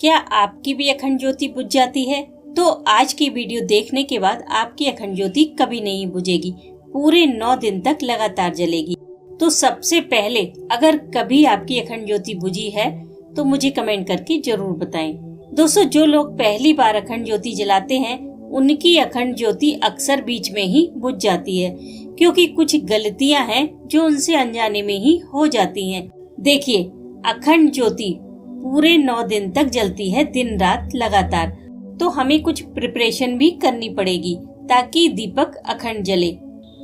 क्या आपकी भी अखंड ज्योति बुझ जाती है? तो आज की वीडियो देखने के बाद आपकी अखंड ज्योति कभी नहीं बुझेगी, पूरे 9 दिन तक लगातार जलेगी। तो सबसे पहले अगर कभी आपकी अखंड ज्योति बुझी है तो मुझे कमेंट करके जरूर बताएं। दोस्तों, जो लोग पहली बार अखंड ज्योति जलाते हैं उनकी अखंड ज्योति अक्सर बीच में ही बुझ जाती है, क्योंकि कुछ गलतियां हैं जो उनसे अनजाने में ही हो जाती हैं। देखिए, अखंड ज्योति पूरे 9 दिन तक जलती है, दिन रात लगातार। तो हमें कुछ प्रिपरेशन भी करनी पड़ेगी ताकि दीपक अखंड जले।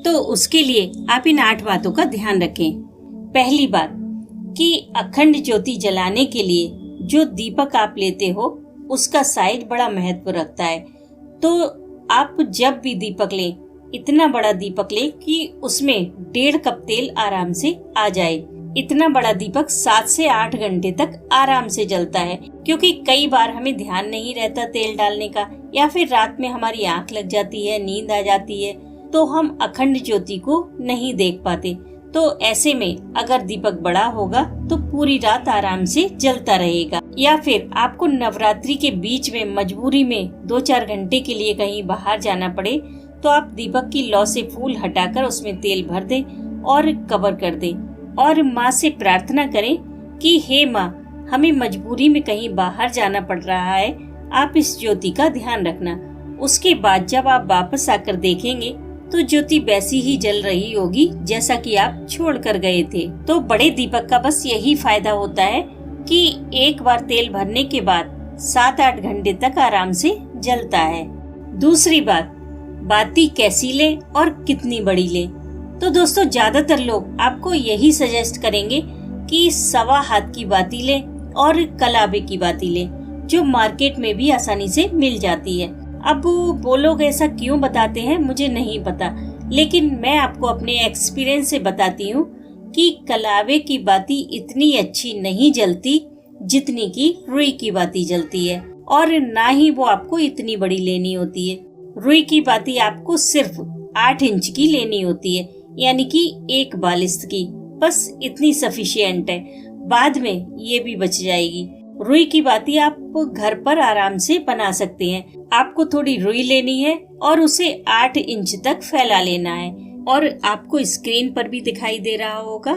तो उसके लिए आप इन 8 बातों का ध्यान रखें। पहली बात कि अखंड ज्योति जलाने के लिए जो दीपक आप लेते हो उसका साइज बड़ा महत्व रखता है। तो आप जब भी दीपक लें, इतना बड़ा दीपक लें कि उसमें 1.5 कप तेल आराम से आ जाए। इतना बड़ा दीपक 7 से 8 घंटे तक आराम से जलता है, क्योंकि कई बार हमें ध्यान नहीं रहता तेल डालने का, या फिर रात में हमारी आंख लग जाती है, नींद आ जाती है, तो हम अखंड ज्योति को नहीं देख पाते। तो ऐसे में अगर दीपक बड़ा होगा तो पूरी रात आराम से जलता रहेगा। या फिर आपको नवरात्रि के बीच में मजबूरी में 2-4 घंटे के लिए कहीं बाहर जाना पड़े तो आप दीपक की लौ से फूल हटाकर उसमें तेल भर दें और कवर कर दें, और माँ से प्रार्थना करें कि हे माँ, हमें मजबूरी में कहीं बाहर जाना पड़ रहा है, आप इस ज्योति का ध्यान रखना। उसके बाद जब आप वापस आकर देखेंगे तो ज्योति वैसी ही जल रही होगी जैसा कि आप छोड़ कर गए थे। तो बड़े दीपक का बस यही फायदा होता है कि एक बार तेल भरने के बाद 7-8 घंटे तक आराम से जलता है। दूसरी बात, बाती कैसी ले और कितनी बड़ी ले। तो दोस्तों, ज्यादातर लोग आपको यही सजेस्ट करेंगे कि 1.25 हाथ की बाती ले और कलाबे की बाती ले, जो मार्केट में भी आसानी से मिल जाती है। अब वो लोग ऐसा क्यों बताते हैं मुझे नहीं पता, लेकिन मैं आपको अपने एक्सपीरियंस से बताती हूँ कि कलाबे की बाती इतनी अच्छी नहीं जलती जितनी की रुई की बाती जलती है, और ना ही वो आपको इतनी बड़ी लेनी होती है। रुई की बाती आपको सिर्फ 8 इंच की लेनी होती है, यानी कि 1 बालिस्त की, बस इतनी सफिशिएंट है। बाद में ये भी बच जाएगी। रुई की बाती आप घर पर आराम से बना सकते हैं। आपको थोड़ी रुई लेनी है और उसे 8 इंच तक फैला लेना है, और आपको स्क्रीन पर भी दिखाई दे रहा होगा।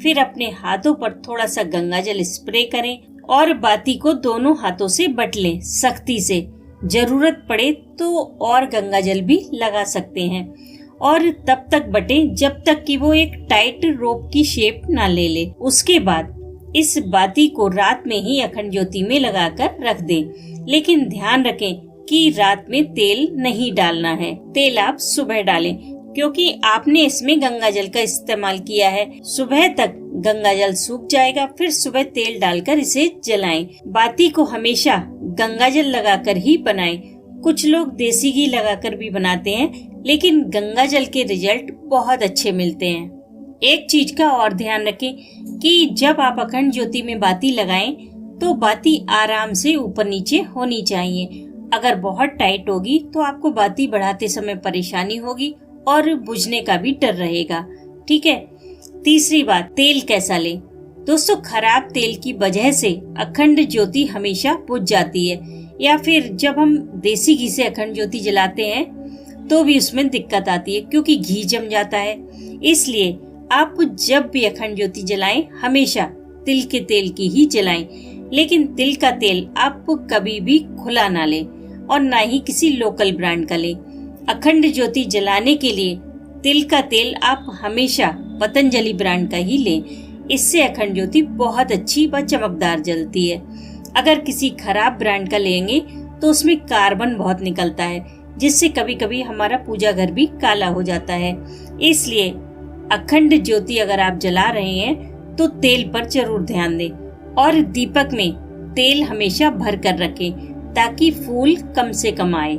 फिर अपने हाथों पर थोड़ा सा गंगाजल स्प्रे करें और बाती को दोनों हाथों से बट लें सख्ती से। जरूरत पड़े तो और गंगाजल भी लगा सकते हैं, और तब तक बटें जब तक कि वो एक टाइट रोप की शेप ना ले ले। उसके बाद इस बाती को रात में ही अखंड ज्योति में लगाकर रख दें, लेकिन ध्यान रखें कि रात में तेल नहीं डालना है। तेल आप सुबह डालें, क्योंकि आपने इसमें गंगाजल का इस्तेमाल किया है। सुबह तक गंगाजल सूख जाएगा, फिर सुबह तेल डालकर इसे जलाएं। बाती को हमेशा गंगाजल लगाकर ही बनाएं। कुछ लोग देसी घी लगाकर भी बनाते हैं, लेकिन गंगाजल के रिजल्ट बहुत अच्छे मिलते हैं। एक चीज का और ध्यान रखें कि जब आप अखंड ज्योति में बाती लगाएं तो बाती आराम से ऊपर नीचे होनी चाहिए। अगर बहुत टाइट होगी तो आपको बाती बढ़ाते समय परेशानी होगी और बुझने का भी डर रहेगा। ठीक है। तीसरी बात, तेल कैसा लें। दोस्तों, खराब तेल की वजह से अखंड ज्योति हमेशा बुझ जाती है, या फिर जब हम देसी घी से अखंड ज्योति जलाते हैं तो भी उसमें दिक्कत आती है, क्योंकि घी जम जाता है। इसलिए आप जब भी अखंड ज्योति जलाएं हमेशा तिल के तेल की ही जलाएं, लेकिन तिल का तेल आप कभी भी खुला ना लें, और ना ही किसी लोकल ब्रांड का लें। अखंड ज्योति जलाने के लिए तिल का तेल आप हमेशा पतंजलि ब्रांड का ही लें। इससे अखंड ज्योति बहुत अच्छी व चमकदार जलती है। अगर किसी खराब ब्रांड का लेंगे तो उसमें कार्बन बहुत निकलता है, जिससे कभी कभी हमारा पूजा घर भी काला हो जाता है। इसलिए अखंड ज्योति अगर आप जला रहे हैं तो तेल पर जरूर ध्यान दें, और दीपक में तेल हमेशा भर कर रखें ताकि फूल कम से कम आए।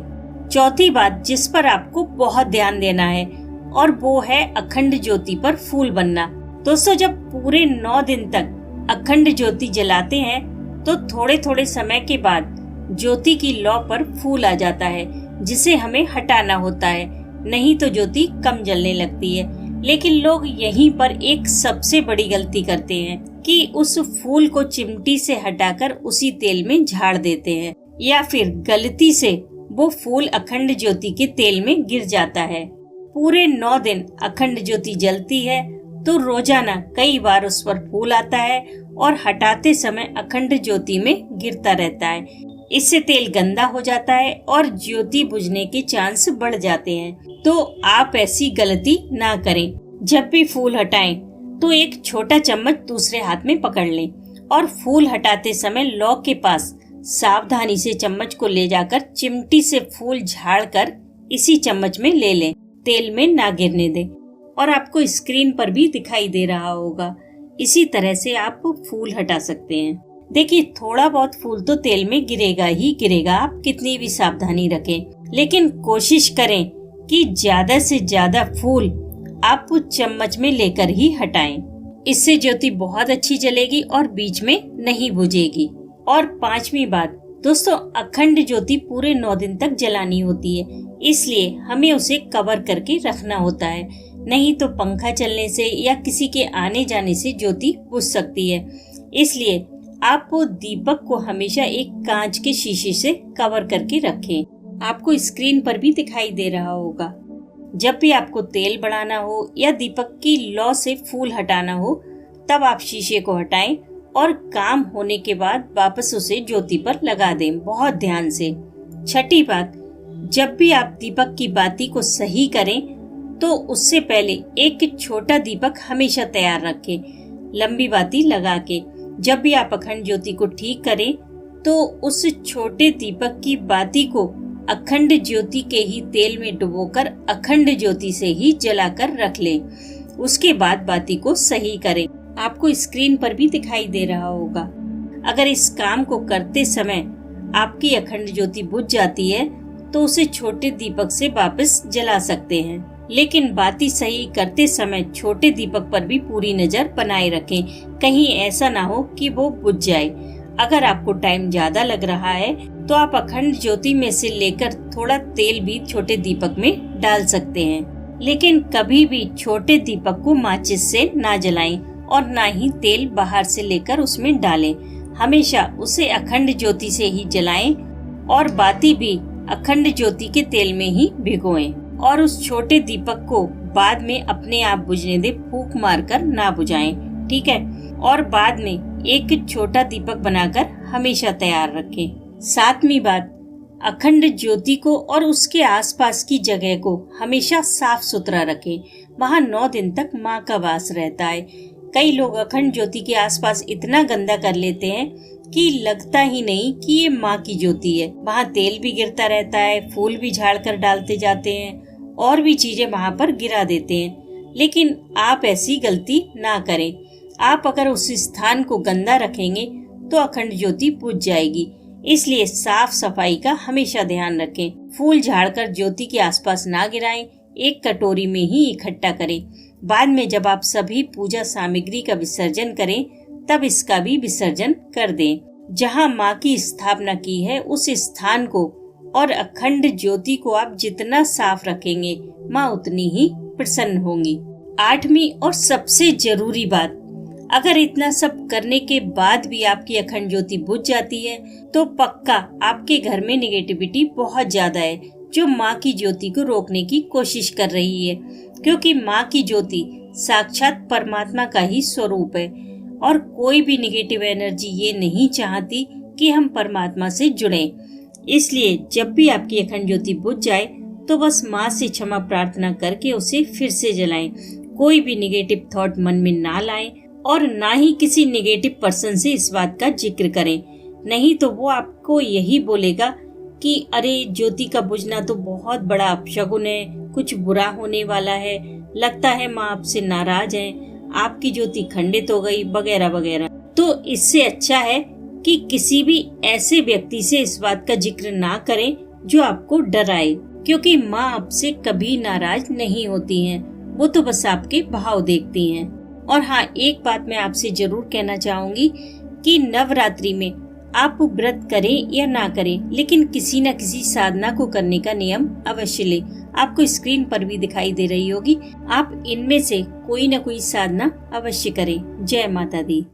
चौथी बात जिस पर आपको बहुत ध्यान देना है, और वो है अखंड ज्योति पर फूल बनना। दोस्तों, जब पूरे 9 दिन तक अखंड ज्योति जलाते हैं तो थोड़े थोड़े समय के बाद ज्योति की लौ पर फूल आ जाता है, जिसे हमें हटाना होता है, नहीं तो ज्योति कम जलने लगती है। लेकिन लोग यहीं पर एक सबसे बड़ी गलती करते हैं कि उस फूल को चिमटी से हटाकर उसी तेल में झाड़ देते हैं, या फिर गलती से वो फूल अखंड ज्योति के तेल में गिर जाता है। पूरे 9 दिन अखंड ज्योति जलती है तो रोजाना कई बार उस पर फूल आता है और हटाते समय अखंड ज्योति में गिरता रहता है। इससे तेल गंदा हो जाता है और ज्योति बुझने के चांस बढ़ जाते हैं। तो आप ऐसी गलती ना करें। जब भी फूल हटाएं तो एक छोटा चम्मच दूसरे हाथ में पकड़ लें और फूल हटाते समय लौ के पास सावधानी से चम्मच को ले जाकर चिमटी से फूल झाड़कर इसी चम्मच में ले लें, तेल में ना गिरने दें। और आपको स्क्रीन पर भी दिखाई दे रहा होगा, इसी तरह से आप फूल हटा सकते हैं। देखिए, थोड़ा बहुत फूल तो तेल में गिरेगा ही गिरेगा, आप कितनी भी सावधानी रखें, लेकिन कोशिश करें कि ज्यादा से ज्यादा फूल आप चम्मच में लेकर ही हटाएं। इससे ज्योति बहुत अच्छी जलेगी और बीच में नहीं बुझेगी। और 5वीं बात दोस्तों, अखंड ज्योति पूरे 9 दिन तक जलानी होती है, इसलिए हमें उसे कवर करके रखना होता है, नहीं तो पंखा चलने से या किसी के आने जाने से ज्योति बुझ सकती है। इसलिए आप दीपक को हमेशा एक कांच के शीशे से कवर करके रखें। आपको स्क्रीन पर भी दिखाई दे रहा होगा। जब भी आपको तेल बढ़ाना हो या दीपक की लौ से फूल हटाना हो, तब आप शीशे को हटाएं और काम होने के बाद वापस उसे ज्योति पर लगा दें, बहुत ध्यान से। 6ठी बात, जब भी आप दीपक की बाती को सही करें तो उससे पहले एक छोटा दीपक हमेशा तैयार रखें, लंबी बाती लगा के। जब भी आप अखंड ज्योति को ठीक करें तो उस छोटे दीपक की बाती को अखंड ज्योति के ही तेल में डुबोकर अखंड ज्योति से ही जलाकर रख लें। उसके बाद बाती को सही करें। आपको स्क्रीन पर भी दिखाई दे रहा होगा। अगर इस काम को करते समय आपकी अखंड ज्योति बुझ जाती है तो उसे छोटे दीपक से वापस जला सकते हैं, लेकिन बाती सही करते समय छोटे दीपक पर भी पूरी नजर बनाए रखें, कहीं ऐसा ना हो कि वो बुझ जाए। अगर आपको टाइम ज्यादा लग रहा है तो आप अखंड ज्योति में से लेकर थोड़ा तेल भी छोटे दीपक में डाल सकते हैं, लेकिन कभी भी छोटे दीपक को माचिस से ना जलाएं और ना ही तेल बाहर से लेकर उसमें डालें। हमेशा उसे अखंड ज्योति से ही जलाएं और बाती भी अखंड ज्योति के तेल में ही भिगोएं और उस छोटे दीपक को बाद में अपने आप बुझने दे, फूंक मारकर ना बुझाएं, ठीक है। और बाद में एक छोटा दीपक बनाकर हमेशा तैयार रखें। 7वीं बात, अखंड ज्योति को और उसके आसपास की जगह को हमेशा साफ सुथरा रखें। वहाँ 9 दिन तक माँ का वास रहता है। कई लोग अखंड ज्योति के आसपास इतना गंदा कर लेते हैं कि लगता ही नहीं कि ये माँ की ज्योति है। वहाँ तेल भी गिरता रहता है, फूल भी झाड़ कर डालते जाते हैं और भी चीजें वहाँ पर गिरा देते हैं, लेकिन आप ऐसी गलती ना करें। आप अगर उस स्थान को गंदा रखेंगे तो अखंड ज्योति बुझ जाएगी, इसलिए साफ सफाई का हमेशा ध्यान रखें। फूल झाड़कर ज्योति के आसपास ना गिराएं, एक कटोरी में ही इकट्ठा करें। बाद में जब आप सभी पूजा सामग्री का विसर्जन करें तब इसका भी विसर्जन कर दें। जहां माँ की स्थापना की है उस स्थान को और अखंड ज्योति को आप जितना साफ रखेंगे माँ उतनी ही प्रसन्न होंगी। 8वीं और सबसे जरूरी बात, अगर इतना सब करने के बाद भी आपकी अखंड ज्योति बुझ जाती है तो पक्का आपके घर में नेगेटिविटी बहुत ज्यादा है, जो माँ की ज्योति को रोकने की कोशिश कर रही है, क्योंकि माँ की ज्योति साक्षात परमात्मा का ही स्वरूप है और कोई भी नेगेटिव एनर्जी ये नहीं चाहती कि हम परमात्मा से जुड़ें। इसलिए जब भी आपकी अखंड ज्योति बुझ जाए तो बस माँ से क्षमा प्रार्थना करके उसे फिर से जलाएं। कोई भी नेगेटिव थॉट मन में ना लाएं और ना ही किसी नेगेटिव पर्सन से इस बात का जिक्र करें, नहीं तो वो आपको यही बोलेगा कि अरे ज्योति का बुझना तो बहुत बड़ा अपशगुन है, कुछ बुरा होने वाला है, लगता है माँ आपसे नाराज है, आपकी ज्योति खंडित हो गई वगैरह वगैरह। तो इससे अच्छा है कि किसी भी ऐसे व्यक्ति से इस बात का जिक्र ना करें जो आपको डराए, क्योंकि माँ आपसे कभी नाराज नहीं होती हैं, वो तो बस आपके भाव देखती हैं। और हाँ, एक बात मैं आपसे जरूर कहना चाहूंगी कि नवरात्रि में आप व्रत करें या ना करें, लेकिन किसी न किसी साधना को करने का नियम अवश्य लें। आपको स्क्रीन पर भी दिखाई दे रही होगी। आप इनमें से कोई न कोई साधना अवश्य करें। जय माता दी।